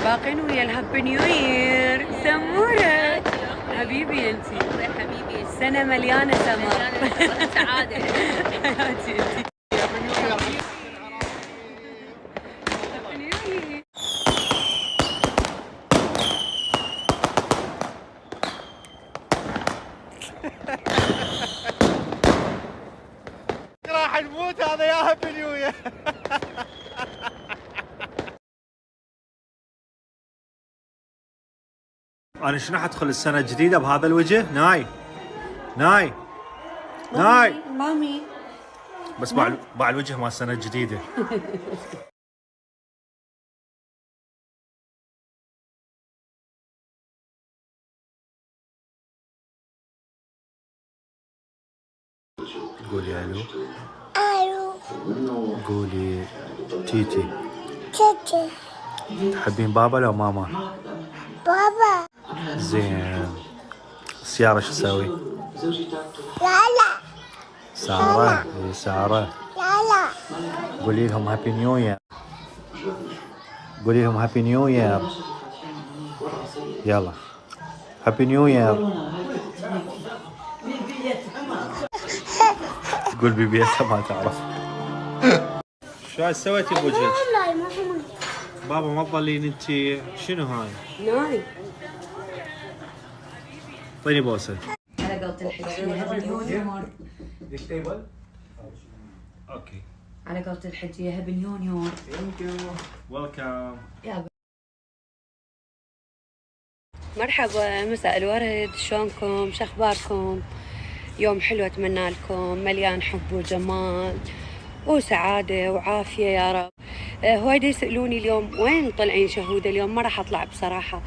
باقين ويا الهابي نيو يير. سمورة حبيبي انتي. يا حبيبي سنة مليانة سمر. سعادة حياتي انتي. راح نموت هذا يا هابي نيو يير. انا شنو حدخل السنه الجديده بهذا الوجه؟ ناي مامي بس باع الوجه مال السنه الجديده. قولي الو. قولي تيتي. تحبين بابا لو ماما؟ بابا. زين. السيارة شو تسوي؟ لا سارة. اي سارة. لا قولي لهم هابي نيو يير. قولي لهم هابي نيو يير. يلا هابي نيو يير. تقول بيبيتها ما تعرف. شو سويتي بوجهك؟ بابا ما تظلين انت. شنو هاي؟ ناي. اعطيني بوسه. على قولة الحجية هابي نيو يير. اوكي. على قولة الحجية هابي نيو يير. ثانك يو. ويلكم. مرحبا، مساء الورد، شلونكم؟ شخباركم؟ يوم حلو اتمنى لكم، مليان حب وجمال وسعادة وعافية يا رب. هوايد يسألوني اليوم وين طلعين شهودة. اليوم ما راح اطلع بصراحة،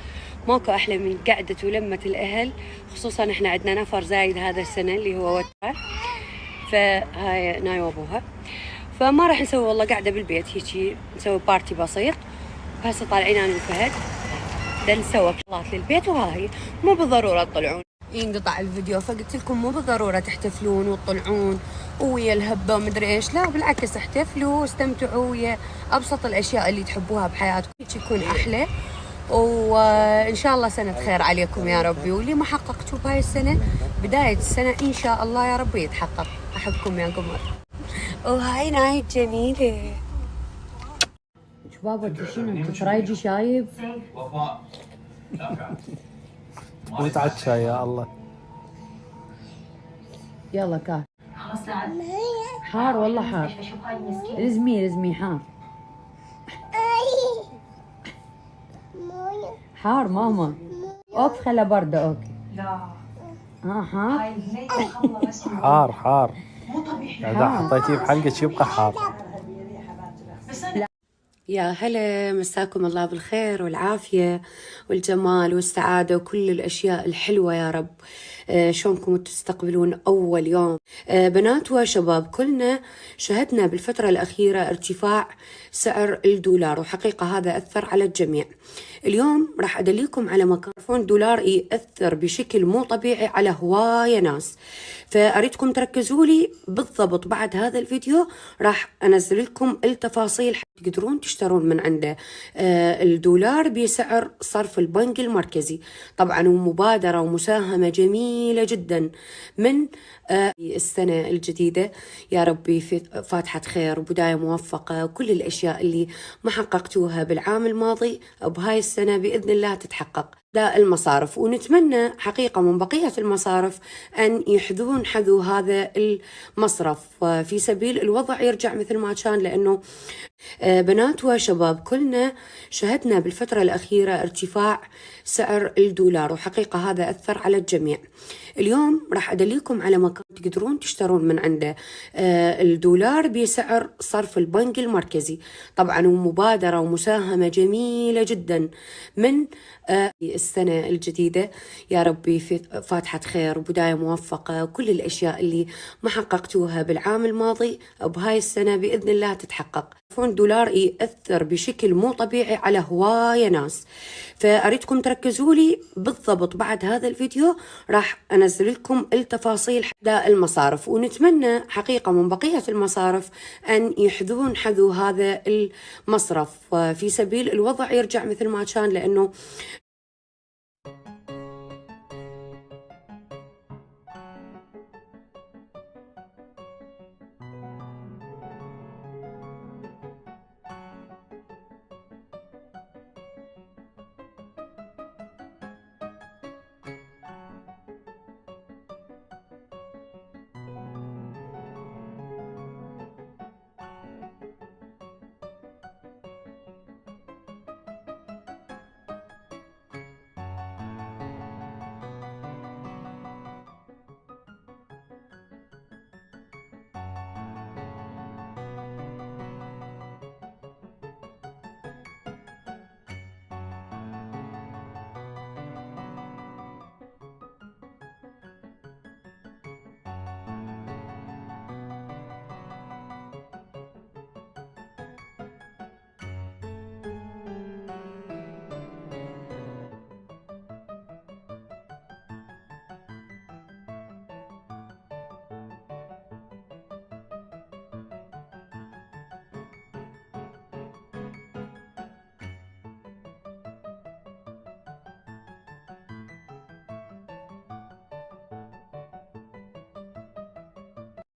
ماكو احلى من قعدة ولمة الاهل، خصوصا احنا عندنا نفر زايد هذا السنة اللي هو وتر، فهاي ناي وابوها، فما راح نسوي والله قاعدة بالبيت هيجي، نسوي بارتي بسيط. وهسه طالعين انا وفهد نسوي شغلات للبيت، وهاي مو بالضرورة تطلعون ينقطع الفيديو، فقلت لكم مو بالضرورة تحتفلون وتطلعون ويا الهبة ومدري ايش، لا بالعكس احتفلوا واستمتعوا ويا ابسط الاشياء اللي تحبوها بحياتكم، يكون احلى. وان شاء الله سنة خير عليكم يا ربي، واللي ما حققتوا بهاي السنة بداية السنة ان شاء الله يا ربي يتحقق. احبكم يا قمر. وهاي ناي جميلة. بابا انت شنو انت ترايجي شايب؟ وتعشى يا الله. يلا كاف. حار والله حار. لزمي حار. حار ماما. اوف خلا برده اوكي. لا حار. حار مو طبيعي. اذا حطيتيه بحلقك يبقى حار. يا هلا، مساكم الله بالخير والعافية والجمال والسعادة وكل الأشياء الحلوة يا رب. شلونكم تستقبلون أول يوم؟ بنات وشباب، كلنا شهدنا بالفترة الأخيرة ارتفاع سعر الدولار، وحقيقة هذا أثر على الجميع. اليوم راح أدليكم على مكان دولار يأثر بشكل مو طبيعي على هواية ناس، فأريدكم تركزوا لي بالضبط. بعد هذا الفيديو راح أنزل لكم التفاصيل حتى تقدرون تشترون من عنده الدولار بسعر صرف البنك المركزي. طبعا ومبادرة ومساهمة جميلة جدا من السنة الجديدة، يا ربي في فاتحة خير وبداية موفقة، وكل الأشياء اللي ما حققتوها بالعام الماضي بهاي السنة بإذن الله تتحقق. دا المصارف، ونتمنى حقيقة من بقية المصارف أن يحذون حذو هذا المصرف في سبيل الوضع يرجع مثل ما كان، لأنه بنات وشباب كلنا شهدنا بالفترة الأخيرة ارتفاع سعر الدولار، وحقيقة هذا أثر على الجميع. اليوم راح أدليكم على مكان تقدرون تشترون من عنده الدولار بسعر صرف البنك المركزي. طبعا ومبادرة ومساهمة جميلة جدا من السنة الجديدة يا ربي في فاتحة خير وبداية موفقة، وكل الأشياء اللي ما حققتوها بالعام الماضي بهاي السنة بإذن الله تتحقق. $دولار يأثر بشكل مو طبيعي على هواية ناس، فأريدكم تركزوا لي بالضبط. بعد هذا الفيديو راح أنزل لكم التفاصيل حدا المصارف، ونتمنى حقيقة من بقية المصارف أن يحذون حذو هذا المصرف في سبيل الوضع يرجع مثل ما كان، لأنه